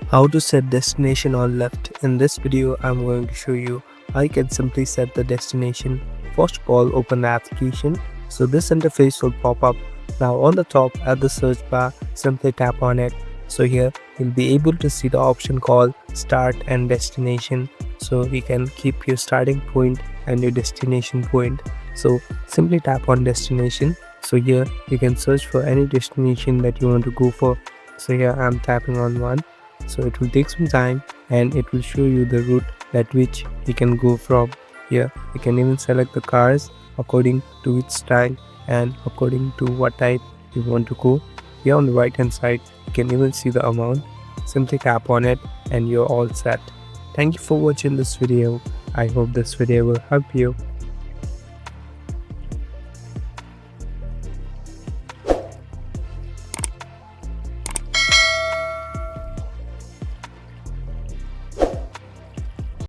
How to set destination on Lyft. In this video, I'm going to show you how you can simply set the destination. First of all, open the application. So this interface will pop up. Now on the top at the search bar, simply tap on it. So here you'll be able to see the option called start and destination. So you can keep your starting point and your destination point. So simply tap on destination. So here you can search for any destination that you want to go for. So here I'm tapping on one. So it will take some time and it will show you the route at which you can go from. Here you can even select the cars according to which style and according to what type you want to go. Here on the right hand side you can even see the amount. Simply tap on it and you're all set. Thank you for watching this video. I hope this video will help you.